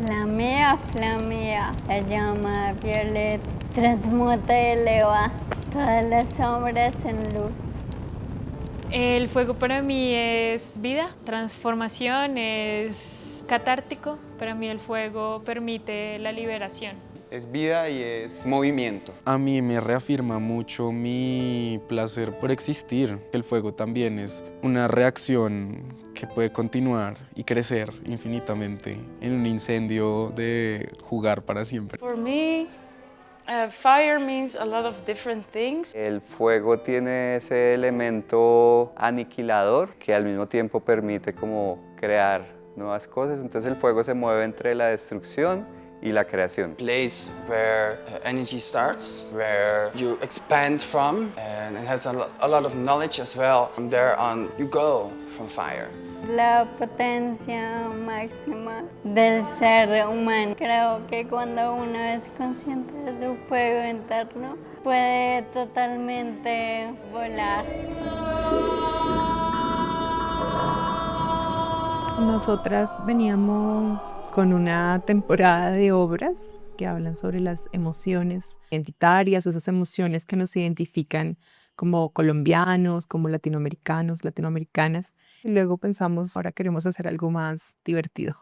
Flamea, la llama violeta, transmuta y eleva todas las sombras en luz. El fuego para mí es vida, transformación, es catártico. Para mí el fuego permite la liberación. Es vida y es movimiento. A mí me reafirma mucho mi placer por existir. El fuego también es una reacción que puede continuar y crecer infinitamente en un incendio de jugar para siempre. For me, fire means a lot of different things. El fuego tiene ese elemento aniquilador que al mismo tiempo permite como crear nuevas cosas. Entonces el fuego se mueve entre la destrucción y la creación. Place where energy starts, where you expand from, and it has a lot of knowledge as well. From there on, you go from fire. La potencia máxima del ser humano. Creo que cuando uno es consciente de su fuego interno, puede totalmente volar. Nosotras veníamos con una temporada de obras que hablan sobre las emociones identitarias o esas emociones que nos identifican como colombianos, como latinoamericanos, latinoamericanas. Y luego pensamos, ahora queremos hacer algo más divertido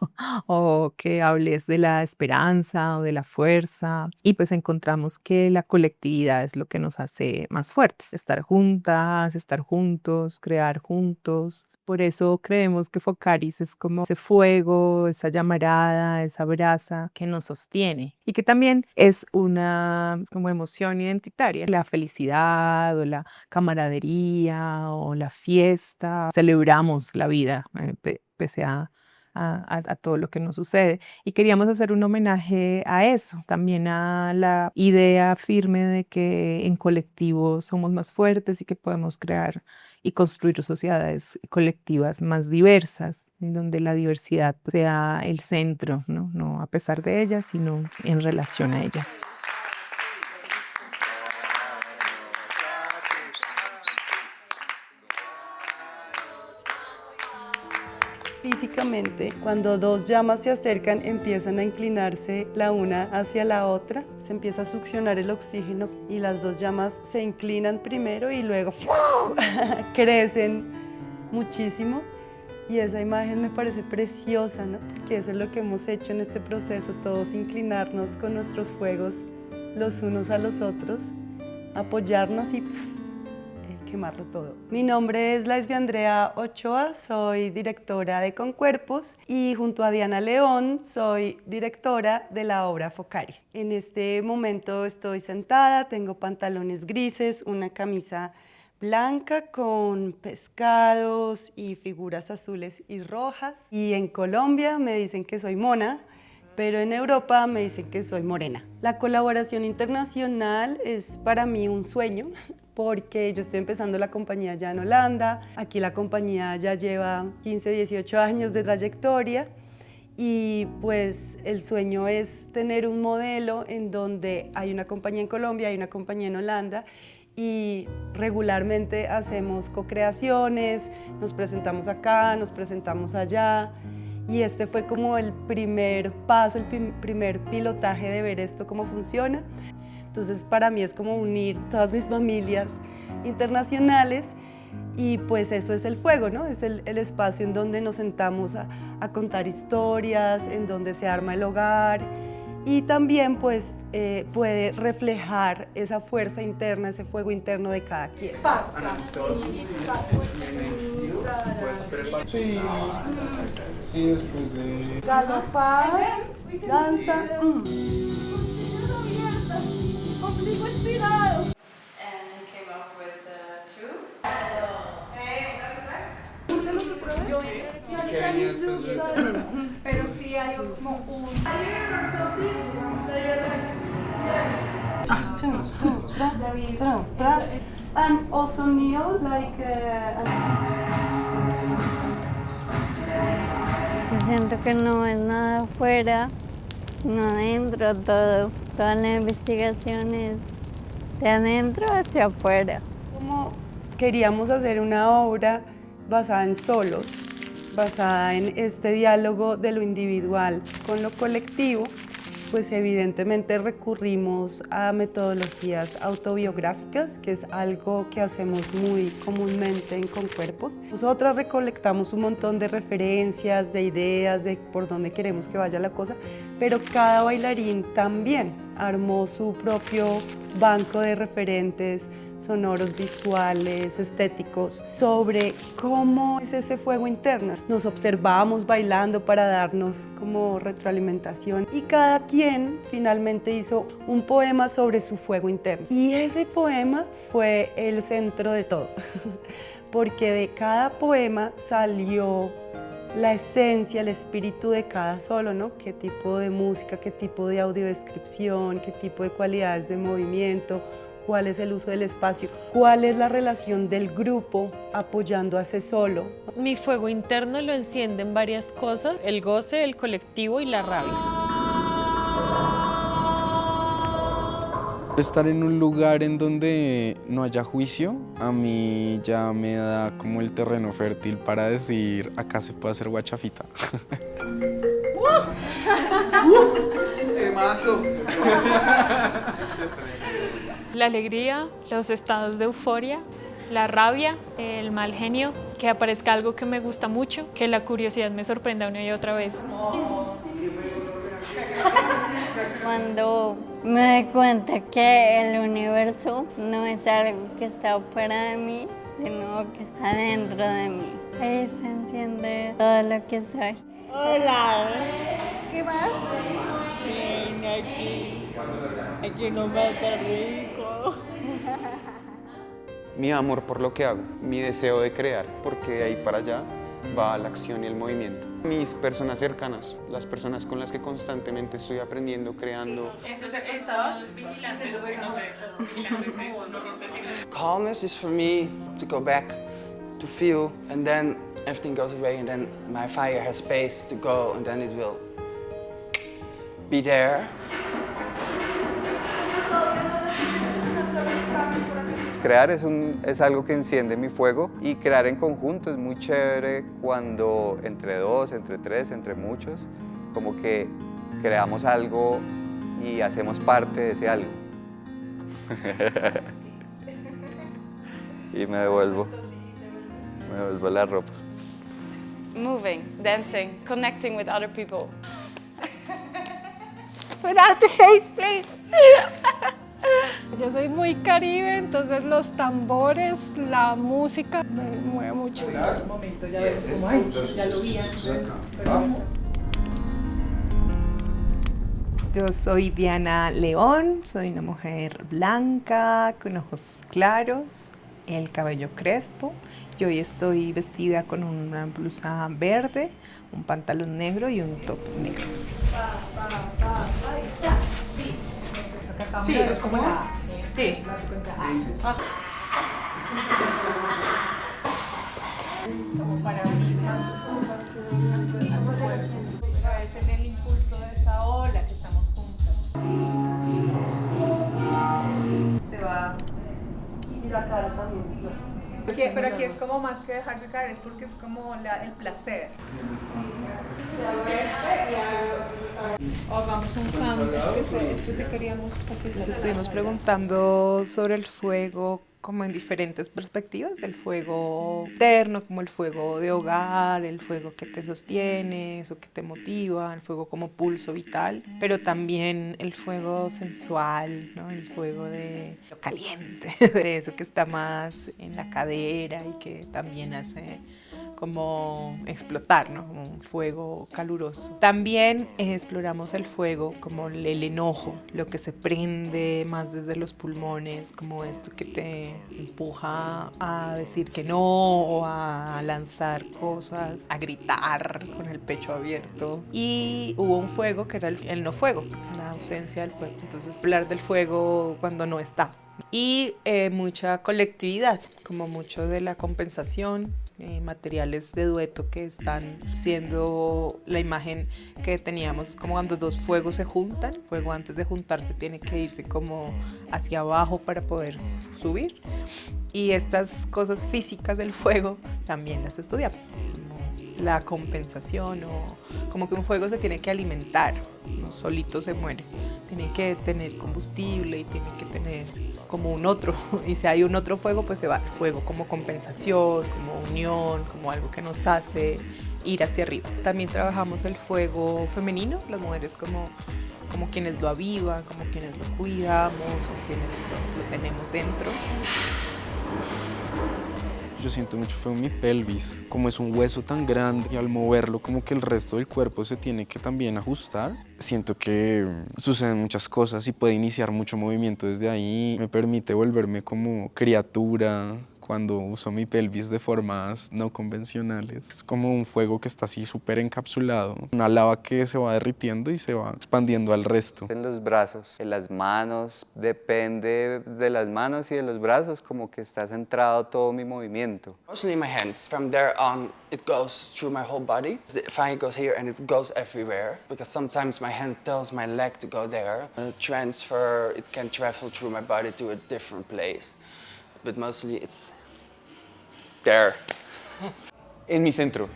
o que hables de la esperanza o de la fuerza. Y pues encontramos que la colectividad es lo que nos hace más fuertes. Estar juntas, estar juntos, crear juntos. Por eso creemos que Focaris es como ese fuego, esa llamarada, esa brasa que nos sostiene y que también es una como emoción identitaria. La felicidad o la camaradería o la fiesta. Celebramos la vida pese a todo lo que nos sucede. Y queríamos hacer un homenaje a eso, también a la idea firme de que en colectivo somos más fuertes y que podemos crear y construir sociedades colectivas más diversas, en donde la diversidad sea el centro, no a pesar de ella, sino en relación a ella. Físicamente, cuando dos llamas se acercan, empiezan a inclinarse la una hacia la otra, se empieza a succionar el oxígeno y las dos llamas se inclinan primero y luego crecen muchísimo. Y esa imagen me parece preciosa, ¿no? Porque eso es lo que hemos hecho en este proceso, todos inclinarnos con nuestros fuegos los unos a los otros, apoyarnos y quemarlo todo. Mi nombre es Laisby Andrea Ochoa, soy directora de Concuerpos y junto a Diana León soy directora de la obra Focaris. En este momento estoy sentada, tengo pantalones grises, una camisa blanca con pescados y figuras azules y rojas. Y en Colombia me dicen que soy mona, pero en Europa me dicen que soy morena. La colaboración internacional es para mí un sueño, porque yo estoy empezando la compañía ya en Holanda. Aquí la compañía ya lleva 15, 18 años de trayectoria y pues el sueño es tener un modelo en donde hay una compañía en Colombia, hay una compañía en Holanda y regularmente hacemos co-creaciones, nos presentamos acá, nos presentamos allá. Y este fue como el primer paso, el primer pilotaje de ver esto cómo funciona. Entonces para mí es como unir todas mis familias internacionales y pues eso es el fuego, ¿no? Es el espacio en donde nos sentamos a contar historias, en donde se arma el hogar y también pues puede reflejar esa fuerza interna, ese fuego interno de cada quien. Sí, después de... Galopar, danza. Ombligo estirado. And came up with two. Pero sí hay como un... And also kneel like... Yo siento que no es nada afuera, sino adentro todo. Toda la investigación es de adentro hacia afuera. Como queríamos hacer una obra basada en solos basada en este diálogo de lo individual con lo colectivo, pues evidentemente recurrimos a metodologías autobiográficas, que es algo que hacemos muy comúnmente en Concuerpos. Nosotras recolectamos un montón de referencias, de ideas, de por dónde queremos que vaya la cosa, pero cada bailarín también armó su propio banco de referentes sonoros, visuales, estéticos, sobre cómo es ese fuego interno. Nos observamos bailando para darnos como retroalimentación y cada quien finalmente hizo un poema sobre su fuego interno. Y ese poema fue el centro de todo, porque de cada poema salió la esencia, el espíritu de cada solo, ¿no? Qué tipo de música, qué tipo de audiodescripción, qué tipo de cualidades de movimiento, cuál es el uso del espacio, cuál es la relación del grupo apoyando a ese solo. Mi fuego interno lo encienden varias cosas, el goce, el colectivo y la rabia. Estar en un lugar en donde no haya juicio, a mí ya me da como el terreno fértil para decir, acá se puede hacer guachafita. ¡Temazo! La alegría, los estados de euforia, la rabia, el mal genio, que aparezca algo que me gusta mucho, que la curiosidad me sorprenda una y otra vez. Cuando me doy cuenta que el universo no es algo que está fuera de mí, sino que está dentro de mí. Ahí se enciende todo lo que soy. Hola. ¿Qué más? Bien, aquí no mata rico. Mi amor por lo que hago, mi deseo de crear, porque de ahí para allá va la acción y el movimiento. Mis personas cercanas, las personas con las que constantemente estoy aprendiendo, creando. Calmness is for me to go back, to feel, and then everything goes away, and then my fire has space to go, and then it will be there. Crear es algo que enciende mi fuego, y crear en conjunto es muy chévere cuando entre dos, entre tres, entre muchos, como que creamos algo y hacemos parte de ese algo. Y me devuelvo la ropa. Moving, dancing, connecting with other people. Without the face, please. Yo soy muy caribe, entonces los tambores, la música me mueve mucho. Yo soy Diana León, soy una mujer blanca, con ojos claros, el cabello crespo. Y hoy estoy vestida con una blusa verde, un pantalón negro y un top negro. Sí, sí. Como para abrir más cosas es en el impulso de esa ola que estamos juntas. Se va y la cara también. Pero aquí es como más que dejarse caer, es porque es como el placer. Hagamos un cambio, es que se queríamos. Nos estuvimos preguntando sobre el fuego como en diferentes perspectivas, el fuego interno, como el fuego de hogar, el fuego que te sostiene, eso que te motiva, el fuego como pulso vital, pero también el fuego sensual, ¿no? El fuego de lo caliente, de eso que está más en la cadera y que también hace como explotar, ¿no? Como un fuego caluroso. También exploramos el fuego como el enojo, lo que se prende más desde los pulmones, como esto que te empuja a decir que no o a lanzar cosas, a gritar con el pecho abierto. Y hubo un fuego que era el no fuego, la ausencia del fuego. Entonces hablar del fuego cuando no está. Y mucha colectividad, como mucho de la compensación, materiales de dueto que están siendo la imagen que teníamos, como cuando dos fuegos se juntan. El fuego antes de juntarse tiene que irse como hacia abajo para poder subir. Y estas cosas físicas del fuego también las estudiamos, como la compensación o como que un fuego se tiene que alimentar, no solito se muere, tiene que tener combustible y tiene que tener como un otro, y si hay un otro fuego pues se va el fuego como compensación, como unión, como algo que nos hace ir hacia arriba. También trabajamos el fuego femenino, las mujeres como quienes lo avivan, como quienes lo cuidamos o quienes lo tenemos dentro. Yo siento mucho feo en mi pelvis, como es un hueso tan grande y al moverlo como que el resto del cuerpo se tiene que también ajustar. Siento que suceden muchas cosas y puede iniciar mucho movimiento desde ahí. Me permite volverme como criatura cuando uso mi pelvis de formas no convencionales. Es como un fuego que está así súper encapsulado, una lava que se va derritiendo y se va expandiendo al resto. En los brazos, en las manos, depende de las manos y de los brazos, como que está centrado todo mi movimiento. Mostly my hands. From there on, it goes through my whole body. The fire goes here and it goes everywhere. Because sometimes my hand tells my leg to go there. Transfer, it can travel through my body to a different place. But mostly it's there. En mi centro,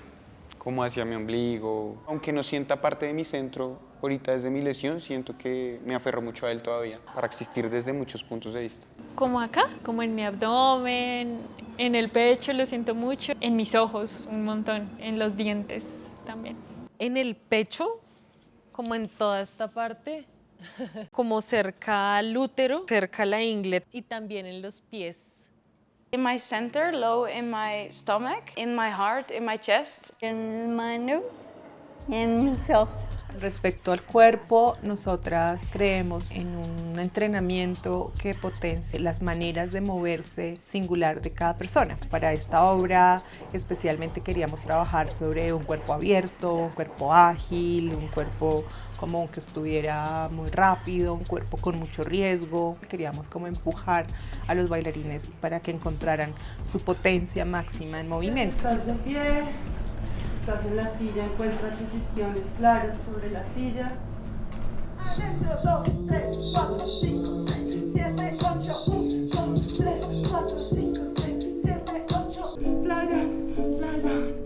como hacia mi ombligo. Aunque no sienta parte de mi centro, ahorita desde mi lesión siento que me aferro mucho a él todavía, para existir desde muchos puntos de vista. Como acá, como en mi abdomen, en el pecho lo siento mucho, en mis ojos un montón, en los dientes también. En el pecho, como en toda esta parte, como cerca al útero, cerca a la ingle y también en los pies. In my center, low in my stomach, in my heart, in my chest. En mis manos y en mis ojos. Respecto al cuerpo, nosotras creemos en un entrenamiento que potencie las maneras de moverse singular de cada persona. Para esta obra especialmente queríamos trabajar sobre un cuerpo abierto, un cuerpo ágil, un cuerpo como que estuviera muy rápido, un cuerpo con mucho riesgo. Queríamos como empujar a los bailarines para que encontraran su potencia máxima en movimiento. Estás de pie, estás en la silla, encuentras posiciones claras sobre la silla. Adentro, 2, 3, 4, 5, 6, 7, 8, 1, 2, 3, 4, 5, 6, 7, 8. Fly down, fly down.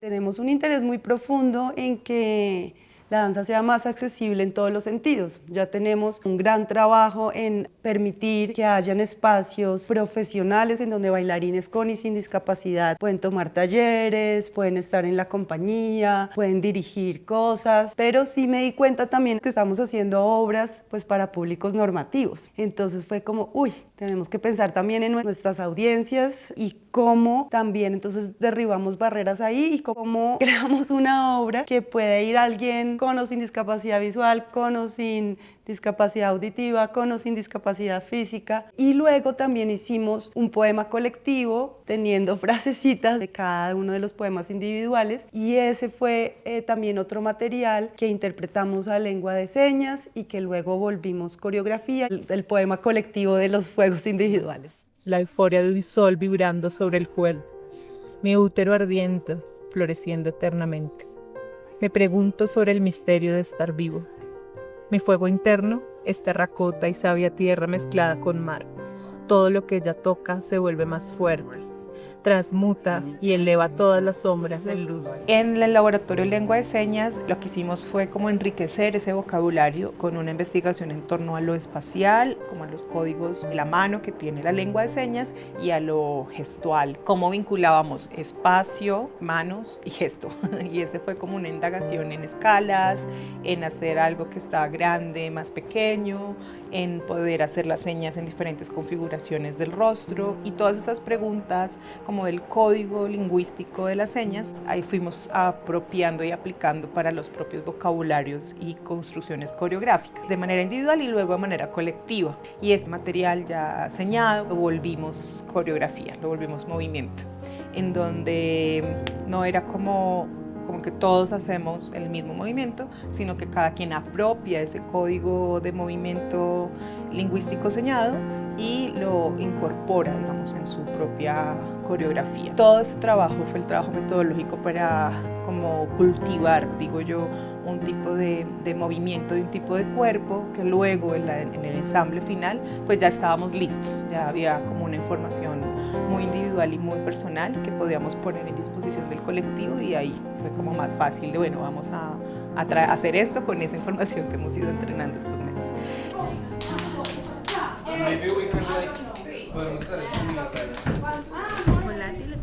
Tenemos un interés muy profundo en que la danza sea más accesible en todos los sentidos. Ya tenemos un gran trabajo en permitir que hayan espacios profesionales en donde bailarines con y sin discapacidad pueden tomar talleres, pueden estar en la compañía, pueden dirigir cosas, pero sí me di cuenta también que estamos haciendo obras pues para públicos normativos. Entonces fue como, uy, tenemos que pensar también en nuestras audiencias y cómo también entonces derribamos barreras ahí y cómo creamos una obra que puede ir alguien con o sin discapacidad visual, con o sin discapacidad auditiva, con o sin discapacidad física. Y luego también hicimos un poema colectivo teniendo frasecitas de cada uno de los poemas individuales y ese fue también otro material que interpretamos a lengua de señas y que luego volvimos coreografía, el poema colectivo de los fuegos individuales. La euforia de un sol vibrando sobre el fuego, mi útero ardiente, floreciendo eternamente. Me pregunto sobre el misterio de estar vivo. Mi fuego interno es terracota y sabia tierra mezclada con mar. Todo lo que ella toca se vuelve más fuerte, transmuta y eleva todas las sombras en luz. En el laboratorio Lengua de Señas lo que hicimos fue como enriquecer ese vocabulario con una investigación en torno a lo espacial, como a los códigos de la mano que tiene la lengua de señas y a lo gestual. Cómo vinculábamos espacio, manos y gesto. Y ese fue como una indagación en escalas, en hacer algo que está grande, más pequeño, en poder hacer las señas en diferentes configuraciones del rostro y todas esas preguntas como del código lingüístico de las señas, ahí fuimos apropiando y aplicando para los propios vocabularios y construcciones coreográficas, de manera individual y luego de manera colectiva. Y este material ya señado lo volvimos coreografía, lo volvimos movimiento, en donde no era como que todos hacemos el mismo movimiento, sino que cada quien apropia ese código de movimiento lingüístico señado y lo incorpora, digamos, en su propia coreografía. Todo este trabajo fue el trabajo metodológico para como cultivar, digo yo, un tipo de movimiento y un tipo de cuerpo que luego en el ensamble final pues ya estábamos listos, ya había como una información muy individual y muy personal que podíamos poner en disposición del colectivo y ahí fue como más fácil de bueno, vamos a hacer esto con esa información que hemos ido entrenando estos meses. Podemos hacer el sonido volátiles.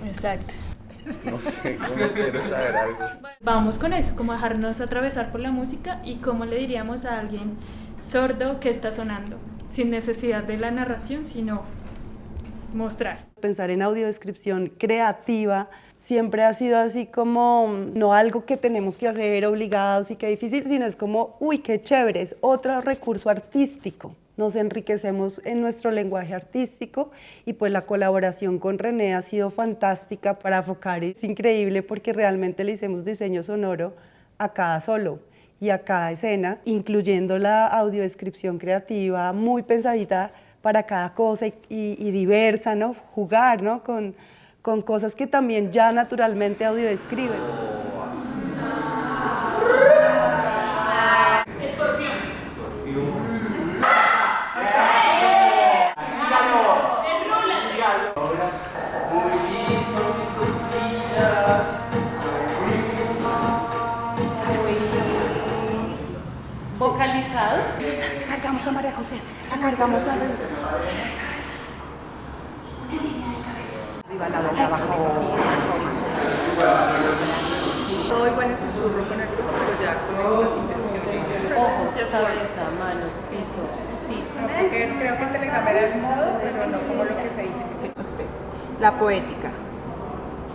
Exacto. No sé, ¿cómo quiero saber algo? Vamos con eso, como dejarnos atravesar por la música y cómo le diríamos a alguien sordo que está sonando, sin necesidad de la narración, sino mostrar. Pensar en audiodescripción creativa siempre ha sido así como no algo que tenemos que hacer obligados y que difícil, sino es como, uy, qué chévere, es otro recurso artístico. Nos enriquecemos en nuestro lenguaje artístico y pues la colaboración con René ha sido fantástica para Focar. Es increíble porque realmente le hicimos diseño sonoro a cada solo y a cada escena, incluyendo la audiodescripción creativa muy pensadita para cada cosa y diversa, ¿no? Jugar, ¿no? Con cosas que también ya naturalmente audiodescriben. Vocalizado. Cargamos a María José, cargamos a Arriba, la boca, abajo. Todo igual en susurro con el grupo, pero ya con estas intenciones. Ojos, cabeza, manos, piso. Sí. Creo que Telegram era el modo, pero no como lo que se dice. La poética.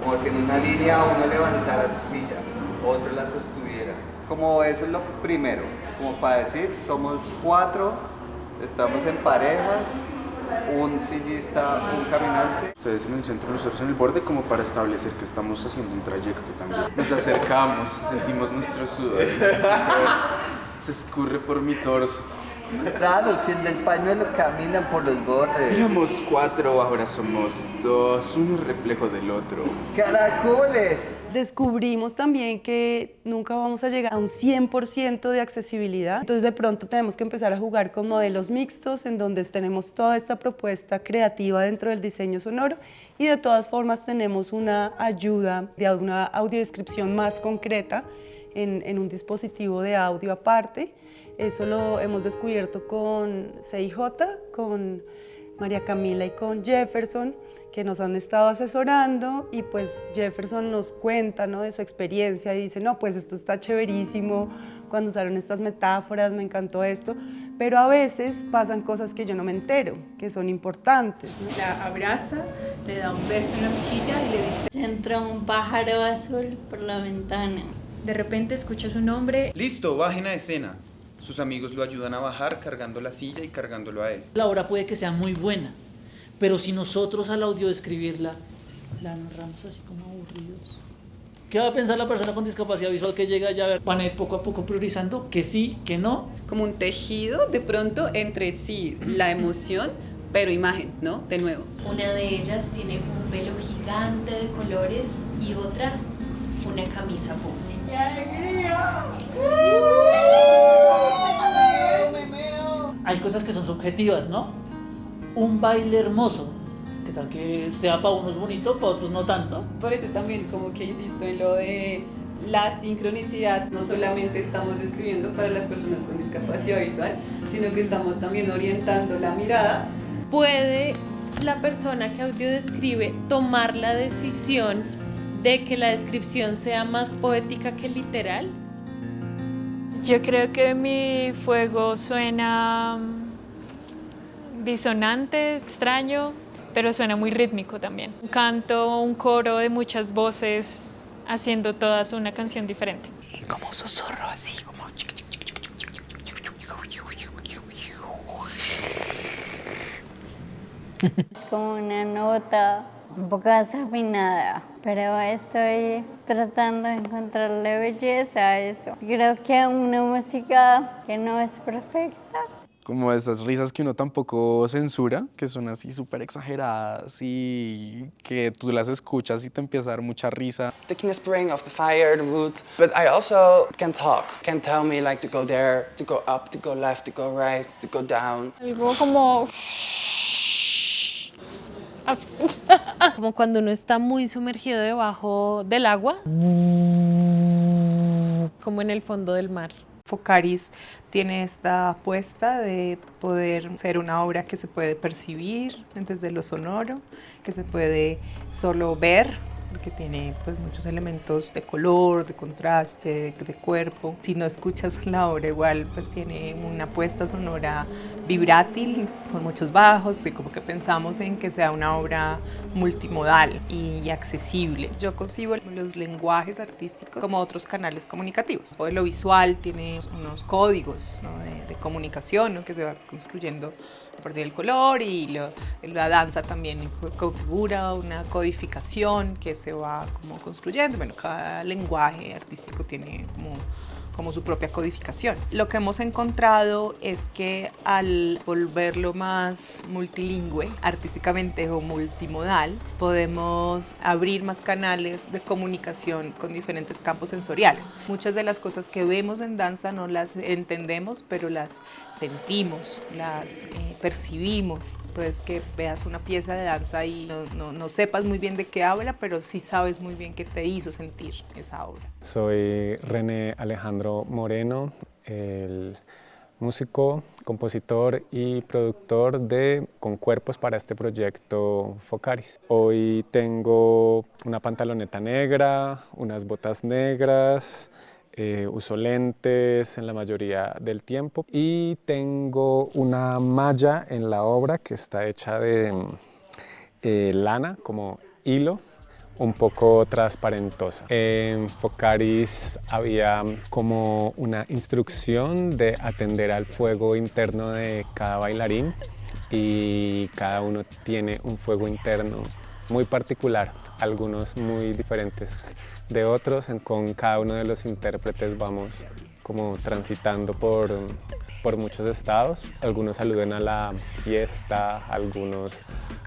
Como si en una línea uno levantara su silla, otro la sostuviera. Como eso es lo primero, como para decir, somos 4, estamos en parejas, un sillista, un caminante. Ustedes en el centro, nosotros en el borde, como para establecer que estamos haciendo un trayecto también. Nos acercamos, sentimos nuestro sudor y se escurre por mi torso. Claro, si en el pañuelo caminan por los bordes. Éramos 4, ahora somos 2, uno reflejo del otro. ¡Caracoles! Descubrimos también que nunca vamos a llegar a un 100% de accesibilidad. Entonces de pronto tenemos que empezar a jugar con modelos mixtos en donde tenemos toda esta propuesta creativa dentro del diseño sonoro y de todas formas tenemos una ayuda de una audiodescripción más concreta en un dispositivo de audio aparte. Eso lo hemos descubierto con CIJ, con María Camila y con Jefferson, que nos han estado asesorando y pues Jefferson nos cuenta, ¿no?, de su experiencia y dice, no, pues esto está chéverísimo, cuando usaron estas metáforas me encantó esto, pero a veces pasan cosas que yo no me entero, que son importantes, ¿no? La abraza, le da un beso en la mejilla y le dice, Se entró un pájaro azul por la ventana. De repente escucha su nombre. Listo, bajen a escena. Sus amigos lo ayudan a bajar cargando la silla y cargándolo a él. La obra puede que sea muy buena, pero si nosotros al audiodescribirla la narramos así como aburridos, ¿qué va a pensar la persona con discapacidad visual que llega allá? Van a ir poco a poco priorizando que sí, que no. Como un tejido de pronto entre sí, la emoción, pero imagen, ¿no? De nuevo. Una de ellas tiene un velo gigante de colores y otra una camisa fucsia. Hay cosas que son subjetivas, ¿no? Un baile hermoso, que tal que sea para unos bonito, para otros no tanto. Por eso también como que insisto en lo de la sincronicidad. No solamente estamos escribiendo para las personas con discapacidad visual, sino que estamos también orientando la mirada. ¿Puede la persona que audiodescribe tomar la decisión de que la descripción sea más poética que literal? Yo creo que mi fuego suena disonante, extraño, pero suena muy rítmico también. Un canto, un coro de muchas voces haciendo todas una canción diferente. Como susurro así, como... Es como una nota un poco desafinada, pero estoy tratando de encontrarle belleza a eso. Creo que una música que no es perfecta. Como esas risas que uno tampoco censura, que son así súper exageradas y que tú las escuchas y te empieza a dar mucha risa. The knistering of the fire, the wood. But I also can talk, can tell me like to go there, to go up, to go left, to go right, to go down. Algo como... Como cuando uno está muy sumergido debajo del agua, como en el fondo del mar. Focaris tiene esta apuesta de poder ser una obra que se puede percibir desde lo sonoro, que se puede solo ver, que tiene pues muchos elementos de color, de contraste, de cuerpo. Si no escuchas la obra igual pues tiene una apuesta sonora vibrátil con muchos bajos y como que pensamos en que sea una obra multimodal y accesible. Yo concibo los lenguajes artísticos como otros canales comunicativos. Lo visual tiene unos códigos, ¿no?, de comunicación, ¿no?, que se va construyendo a partir del color, y la danza también configura una codificación que se va como construyendo. Bueno, cada lenguaje artístico tiene como su propia codificación. Lo que hemos encontrado es que al volverlo más multilingüe, artísticamente o multimodal, podemos abrir más canales de comunicación con diferentes campos sensoriales. Muchas de las cosas que vemos en danza no las entendemos, pero las sentimos, las percibimos. Puedes que veas una pieza de danza y no sepas muy bien de qué habla, pero sí sabes muy bien qué te hizo sentir esa obra. Soy René Alejandro Moreno, el músico, compositor y productor de Con Cuerpos para este proyecto Focaris. Hoy tengo una pantaloneta negra, unas botas negras, uso lentes en la mayoría del tiempo y tengo una malla en la obra que está hecha de lana, como hilo, un poco transparentosa. En Focaris había como una instrucción de atender al fuego interno de cada bailarín, y cada uno tiene un fuego interno muy particular, algunos muy diferentes de otros. Con cada uno de los intérpretes vamos como transitando por muchos estados. Algunos aluden a la fiesta, algunos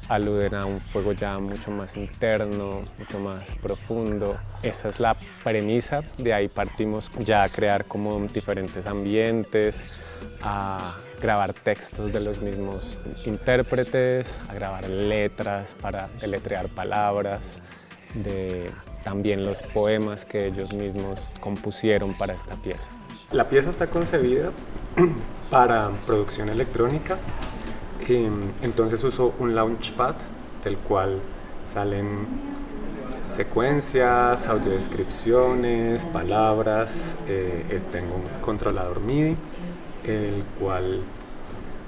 aluden a un fuego ya mucho más interno, mucho más profundo. Esa es la premisa, de ahí partimos ya a crear como diferentes ambientes, a grabar textos de los mismos intérpretes, a grabar letras para deletrear palabras, de también los poemas que ellos mismos compusieron para esta pieza. La pieza está concebida para producción electrónica, entonces uso un launchpad del cual salen secuencias, audiodescripciones, palabras. Tengo un controlador MIDI, el cual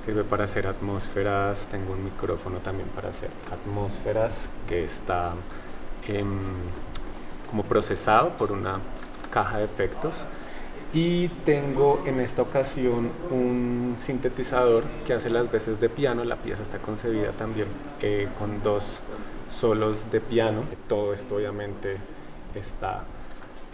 sirve para hacer atmósferas. Tengo un micrófono también para hacer atmósferas que está como procesado por una caja de efectos. Y tengo en esta ocasión un sintetizador que hace las veces de piano. La pieza está concebida también con 2 solos de piano. Todo esto obviamente está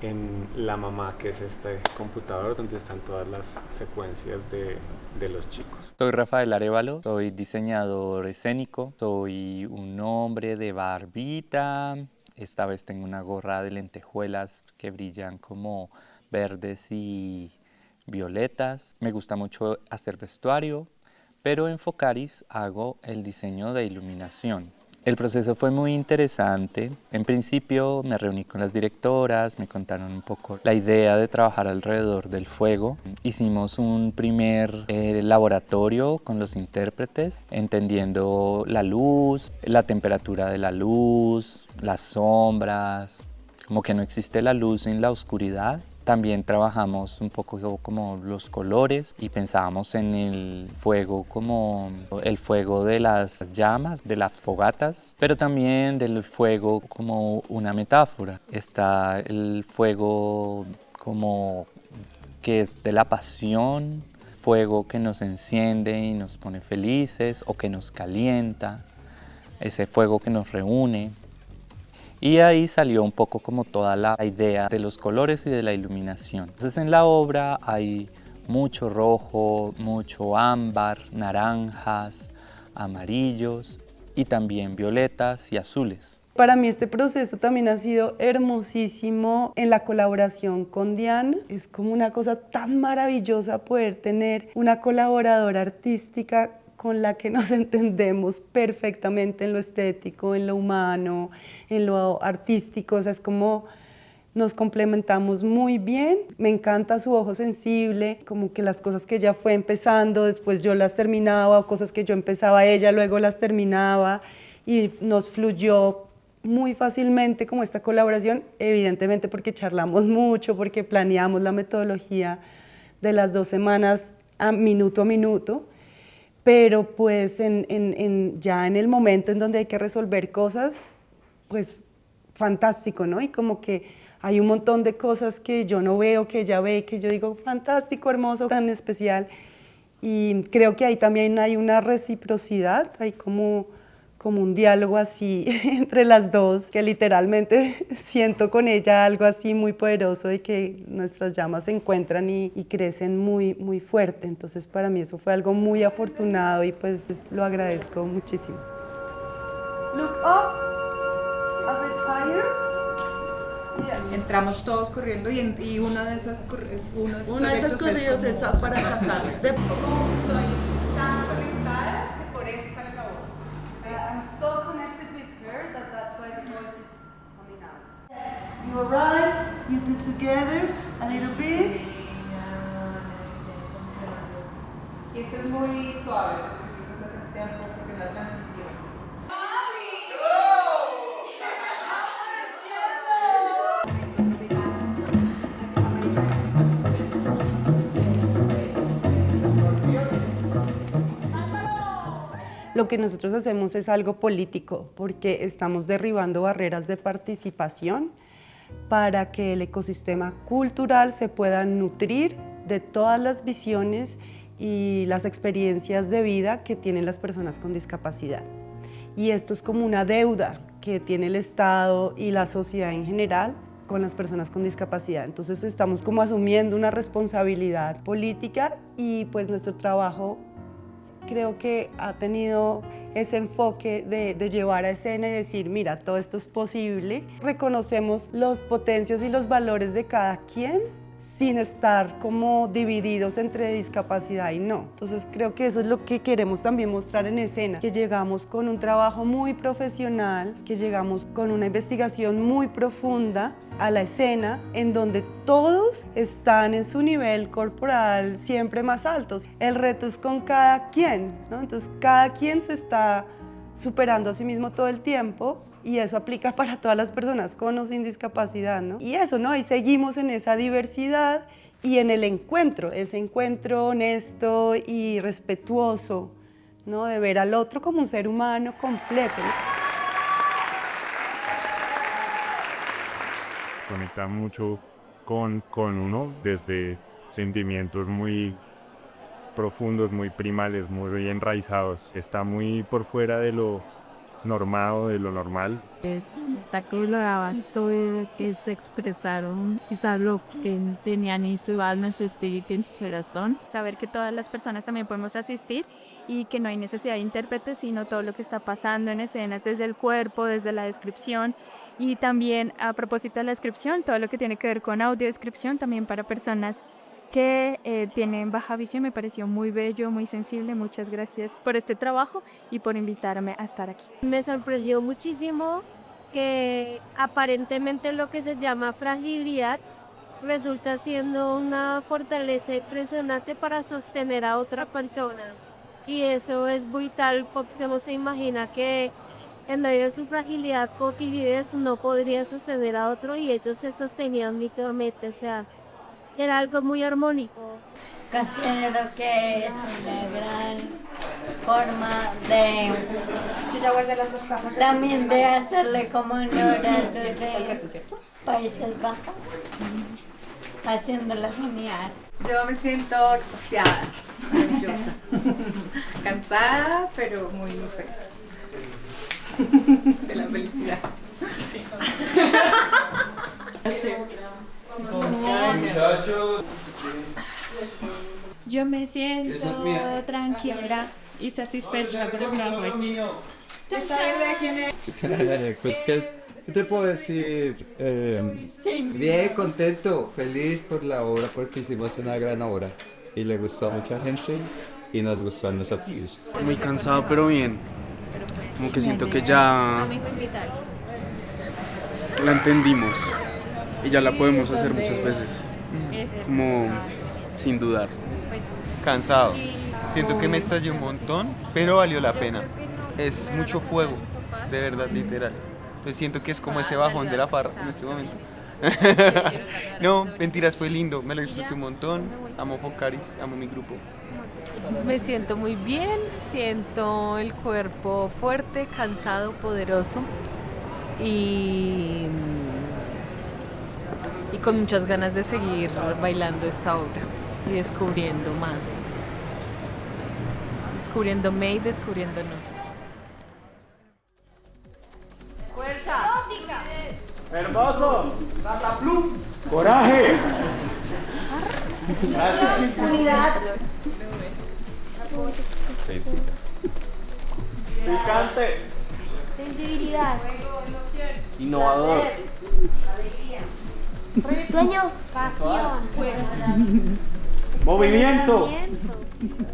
en la mamá, que es este computador donde están todas las secuencias de los chicos. Soy Rafael Arévalo, soy diseñador escénico, soy un hombre de barbita. Esta vez tengo una gorra de lentejuelas que brillan como verdes y violetas. Me gusta mucho hacer vestuario, pero en Focaris hago el diseño de iluminación. El proceso fue muy interesante. En principio me reuní con las directoras, me contaron un poco la idea de trabajar alrededor del fuego. Hicimos un primer laboratorio con los intérpretes, entendiendo la luz, la temperatura de la luz, las sombras, como que no existe la luz sin la oscuridad. También trabajamos un poco como los colores y pensábamos en el fuego como el fuego de las llamas, de las fogatas, pero también del fuego como una metáfora. Está el fuego como que es de la pasión, fuego que nos enciende y nos pone felices o que nos calienta. ese fuego que nos reúne. Y ahí salió un poco como toda la idea de los colores y de la iluminación. Entonces en la obra hay mucho rojo, mucho ámbar, naranjas, amarillos y también violetas y azules. Para mí este proceso también ha sido hermosísimo en la colaboración con Diana. Es como una cosa tan maravillosa poder tener una colaboradora artística con la que nos entendemos perfectamente en lo estético, en lo humano, en lo artístico. O sea, es como nos complementamos muy bien. Me encanta su ojo sensible, como que las cosas que ella fue empezando, después yo las terminaba, o cosas que yo empezaba ella, luego las terminaba, y nos fluyó muy fácilmente como esta colaboración, evidentemente porque charlamos mucho, porque planeamos la metodología de las 2 semanas a minuto, pero pues ya en el momento en donde hay que resolver cosas, pues fantástico, ¿no? Y como que hay un montón de cosas que yo no veo, que ella ve, que yo digo fantástico, hermoso, tan especial, y creo que ahí también hay una reciprocidad, hay como un diálogo así entre las dos, que literalmente siento con ella algo así muy poderoso de que nuestras llamas se encuentran y crecen muy, muy fuerte. Entonces para mí eso fue algo muy afortunado y pues lo agradezco muchísimo. Look up, a bit higher. Entramos todos corriendo y una de esas corridos es para sacar. I'm so connected with her that's why the voice is coming out. You arrive, you do together a little bit. Y esto es muy suave, se hace tiempo porque es la transición. Lo que nosotros hacemos es algo político, porque estamos derribando barreras de participación para que el ecosistema cultural se pueda nutrir de todas las visiones y las experiencias de vida que tienen las personas con discapacidad. Y esto es como una deuda que tiene el Estado y la sociedad en general con las personas con discapacidad. Entonces estamos como asumiendo una responsabilidad política y pues nuestro trabajo creo que ha tenido ese enfoque de llevar a escena y decir, mira, todo esto es posible. Reconocemos las potencias y los valores de cada quien sin estar como divididos entre discapacidad y no. Entonces creo que eso es lo que queremos también mostrar en escena, que llegamos con un trabajo muy profesional, que llegamos con una investigación muy profunda a la escena en donde todos están en su nivel corporal siempre más altos. El reto es con cada quien, ¿no? Entonces cada quien se está superando a sí mismo todo el tiempo. Y eso aplica para todas las personas con o sin discapacidad, ¿no? Y eso, ¿no? Y seguimos en esa diversidad y en el encuentro, ese encuentro honesto y respetuoso, ¿no? De ver al otro como un ser humano completo, ¿no? Conecta mucho con uno desde sentimientos muy profundos, muy primales, muy enraizados. Está muy por fuera de lo normado, de lo normal. Es todo que se expresaron, quizás lo que enseñan y su alma, su espíritu y su corazón. Saber que todas las personas también podemos asistir y que no hay necesidad de intérpretes, sino todo lo que está pasando en escenas, desde el cuerpo, desde la descripción. Y también a propósito de la descripción, todo lo que tiene que ver con audiodescripción, también para personas que tienen baja visión. Me pareció muy bello, muy sensible. Muchas gracias por este trabajo y por invitarme a estar aquí. Me sorprendió muchísimo que aparentemente lo que se llama fragilidad resulta siendo una fortaleza impresionante para sostener a otra persona. Y eso es vital porque uno se imagina que en medio de su fragilidad cotidiana no podría sostener a otro y ellos se sostenían mutuamente, o sea, era algo muy armónico. Considero que es una gran forma de también de hacerle como honor al de Países Bajos, haciéndolo genial. Yo me siento extasiada, maravillosa, cansada, pero muy feliz. de la felicidad. Muchachos. Yo me siento tranquila y satisfecha por el trabajo hecho. ¿Esta verde a quién es? Pues, ¿qué te puedo decir? Bien, contento, feliz por la obra porque hicimos una gran obra y le gustó a mucha gente y nos gustó a nosotros. Muy cansado, pero bien. Como que siento que ya la entendimos y ya la podemos hacer muchas veces. Como sin dudar. Cansado. Siento que me estallé un montón, pero valió la pena. Es mucho fuego, de verdad, literal. Entonces siento que es como ese bajón de la farra en este momento. No, mentiras, fue lindo, me lo disfruté un montón. Amo Focaris, amo mi grupo. Me siento muy bien, siento el cuerpo fuerte, cansado, poderoso y con muchas ganas de seguir bailando esta obra y descubriendo más. Descubriéndome y descubriéndonos. ¡Fuerza! ¡Hermoso! ¡Plum! ¡Coraje! Gracias. Unidad. Picante. Sensibilidad. Innovador. Alegría. Sueño. Pasión. Movimiento.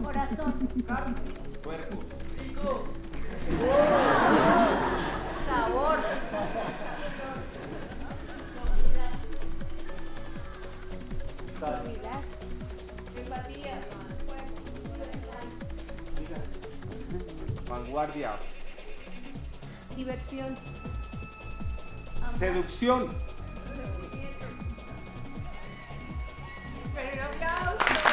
Corazón. Cuerpo. Sabor. Empatía. Vanguardia. Diversión. Seducción. Pero un aplauso.